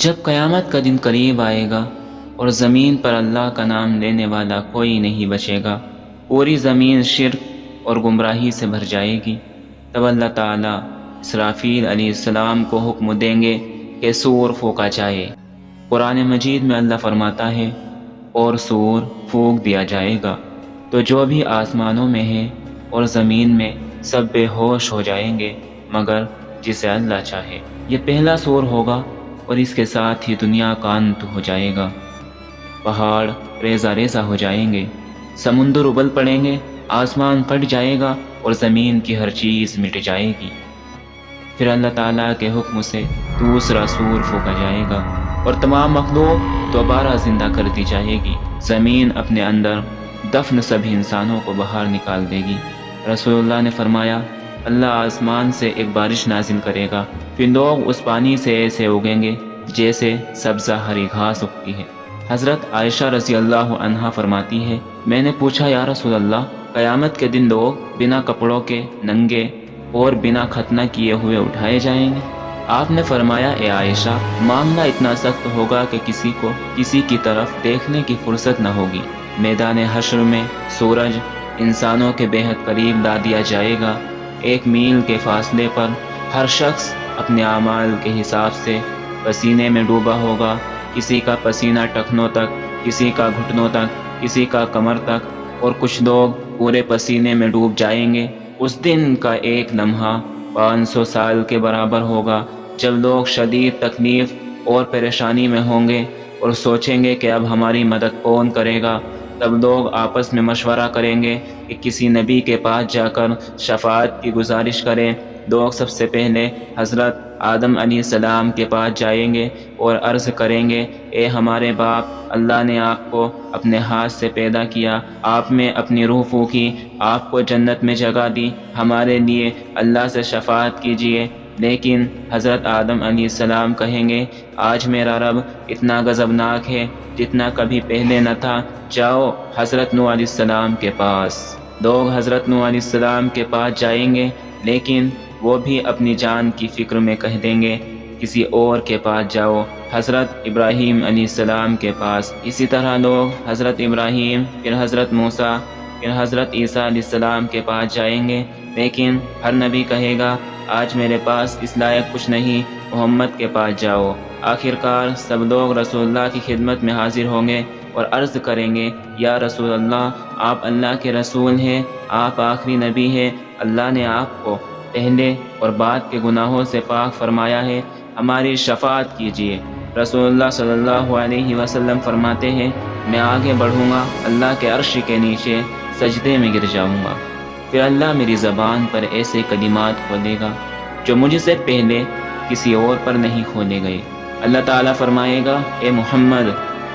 جب قیامت کا دن قریب آئے گا اور زمین پر اللہ کا نام لینے والا کوئی نہیں بچے گا، پوری زمین شرک اور گمراہی سے بھر جائے گی، تب اللہ تعالیٰ اسرافیل علیہ السلام کو حکم دیں گے کہ سور پھونکا جائے۔ قرآن مجید میں اللہ فرماتا ہے اور سور پھونک دیا جائے گا تو جو بھی آسمانوں میں ہے اور زمین میں سب بے ہوش ہو جائیں گے مگر جسے اللہ چاہے۔ یہ پہلا سور ہوگا اور اس کے ساتھ ہی دنیا کا انت ہو جائے گا، پہاڑ ریزہ ریزہ ہو جائیں گے، سمندر ابل پڑیں گے، آسمان پھٹ جائے گا اور زمین کی ہر چیز مٹ جائے گی۔ پھر اللہ تعالیٰ کے حکم سے دوسرا سور پھونکا جائے گا اور تمام مخلوق دوبارہ زندہ کر دی جائے گی۔ زمین اپنے اندر دفن سبھی انسانوں کو باہر نکال دے گی۔ رسول اللہ نے فرمایا اللہ آسمان سے ایک بارش نازل کرے گا، پھر لوگ اس پانی سے ایسے اگیں گے جیسے سبزہ ہری گھاس اگتی ہے۔ حضرت عائشہ رضی اللہ عنہا فرماتی ہے میں نے پوچھا یا رسول اللہ قیامت کے دن لوگ بنا کپڑوں کے ننگے اور بنا ختنہ کیے ہوئے اٹھائے جائیں گے؟ آپ نے فرمایا اے عائشہ معاملہ اتنا سخت ہوگا کہ کسی کو کسی کی طرف دیکھنے کی فرصت نہ ہوگی۔ میدان حشر میں سورج انسانوں کے بے حد قریب لا دیا جائے گا، 1 میل کے فاصلے پر ہر شخص اپنے اعمال کے حساب سے پسینے میں ڈوبا ہوگا، کسی کا پسینہ ٹخنوں تک، کسی کا گھٹنوں تک، کسی کا کمر تک، اور کچھ لوگ پورے پسینے میں ڈوب جائیں گے۔ اس دن کا ایک لمحہ 500 سال کے برابر ہوگا، جب لوگ شدید تکلیف اور پریشانی میں ہوں گے اور سوچیں گے کہ اب ہماری مدد کون کرے گا۔ تب لوگ آپس میں مشورہ کریں گے کہ کسی نبی کے پاس جا کر شفاعت کی گزارش کریں۔ لوگ سب سے پہلے حضرت آدم علیہ السلام کے پاس جائیں گے اور عرض کریں گے اے ہمارے باپ، اللہ نے آپ کو اپنے ہاتھ سے پیدا کیا، آپ میں اپنی روح پھونکی، آپ کو جنت میں جگہ دی، ہمارے لیے اللہ سے شفاعت کیجیے۔ لیکن حضرت آدم علیہ السلام کہیں گے آج میرا رب اتنا غضبناک ہے جتنا کبھی پہلے نہ تھا، جاؤ حضرت نوح علیہ السلام کے پاس۔ لوگ حضرت نوح علیہ السلام کے پاس جائیں گے لیکن وہ بھی اپنی جان کی فکر میں کہہ دیں گے کسی اور کے پاس جاؤ، حضرت ابراہیم علیہ السلام کے پاس۔ اسی طرح لوگ حضرت ابراہیم، پھر حضرت موسیٰ، پھر حضرت عیسیٰ علیہ السلام کے پاس جائیں گے، لیکن ہر نبی کہے گا آج میرے پاس اس لائق کچھ نہیں، محمد کے پاس جاؤ۔ آخرکار سب لوگ رسول اللہ کی خدمت میں حاضر ہوں گے اور عرض کریں گے یا رسول اللہ آپ اللہ کے رسول ہیں، آپ آخری نبی ہیں، اللہ نے آپ کو پہلے اور بعد کے گناہوں سے پاک فرمایا ہے، ہماری شفاعت کیجیے۔ رسول اللہ صلی اللہ علیہ وسلم فرماتے ہیں میں آگے بڑھوں گا، اللہ کے عرش کے نیچے سجدے میں گر جاؤں گا، پھر اللہ میری زبان پر ایسے کلمات کھولے گا جو مجھ سے پہلے کسی اور پر نہیں کھولے گئے۔ اللہ تعالیٰ فرمائے گا اے محمد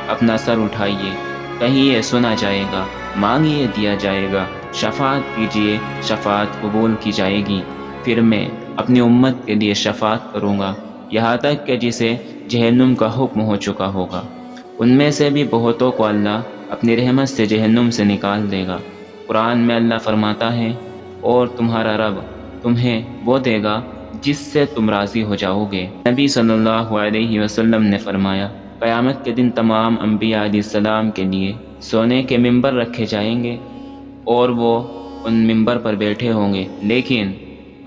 اپنا سر اٹھائیے، کہیے سنا جائے گا، مانگیے دیا جائے گا، شفاعت کیجیے شفاعت قبول کی جائے گی۔ پھر میں اپنی امت کے لیے شفاعت کروں گا یہاں تک کہ جسے جہنم کا حکم ہو چکا ہوگا، ان میں سے بھی بہتوں کو اللہ اپنی رحمت سے جہنم سے نکال دے گا۔ قرآن میں اللہ فرماتا ہے اور تمہارا رب تمہیں وہ دے گا جس سے تم راضی ہو جاؤ گے۔ نبی صلی اللہ علیہ وسلم نے فرمایا قیامت کے دن تمام انبیاء علیہ السلام کے لیے سونے کے ممبر رکھے جائیں گے اور وہ ان ممبر پر بیٹھے ہوں گے، لیکن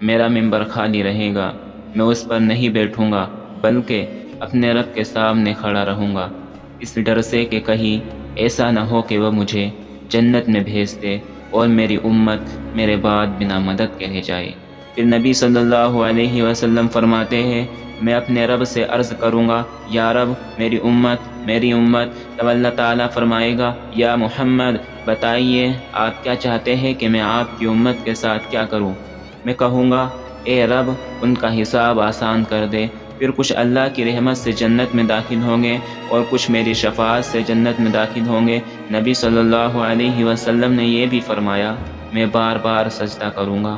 میرا ممبر خالی رہے گا، میں اس پر نہیں بیٹھوں گا بلکہ اپنے رب کے سامنے کھڑا رہوں گا، اس ڈر سے کہ کہیں ایسا نہ ہو کہ وہ مجھے جنت میں بھیج دے اور میری امت میرے بعد بنا مدد کے رہ جائے۔ پھر نبی صلی اللہ علیہ وسلم فرماتے ہیں میں اپنے رب سے عرض کروں گا یا رب میری امت، تب اللہ تعالیٰ فرمائے گا یا محمد بتائیے آپ کیا چاہتے ہیں کہ میں آپ کی امت کے ساتھ کیا کروں؟ میں کہوں گا اے رب ان کا حساب آسان کر دے۔ پھر کچھ اللہ کی رحمت سے جنت میں داخل ہوں گے اور کچھ میری شفاعت سے جنت میں داخل ہوں گے۔ نبی صلی اللہ علیہ وسلم نے یہ بھی فرمایا میں بار بار سجدہ کروں گا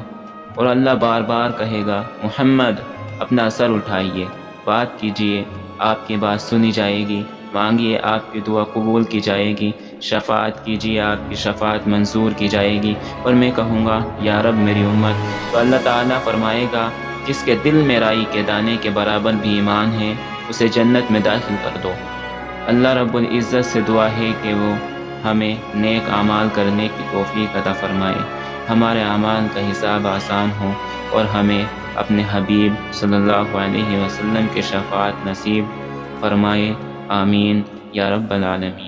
اور اللہ بار بار کہے گا محمد اپنا سر اٹھائیے، بات کیجئے آپ کی بات سنی جائے گی، مانگیے آپ کی دعا قبول کی جائے گی، شفاعت کیجیے آپ کی شفاعت منظور کی جائے گی، اور میں کہوں گا یا رب میری امت، تو اللہ تعالیٰ فرمائے گا جس کے دل میں رائی کے دانے کے برابر بھی ایمان ہے اسے جنت میں داخل کر دو۔ اللہ رب العزت سے دعا ہے کہ وہ ہمیں نیک اعمال کرنے کی توفیق عطا فرمائے، ہمارے اعمال کا حساب آسان ہو اور ہمیں اپنے حبیب صلی اللہ علیہ وسلم کی شفاعت نصیب فرمائے۔ آمین یا رب العالمین۔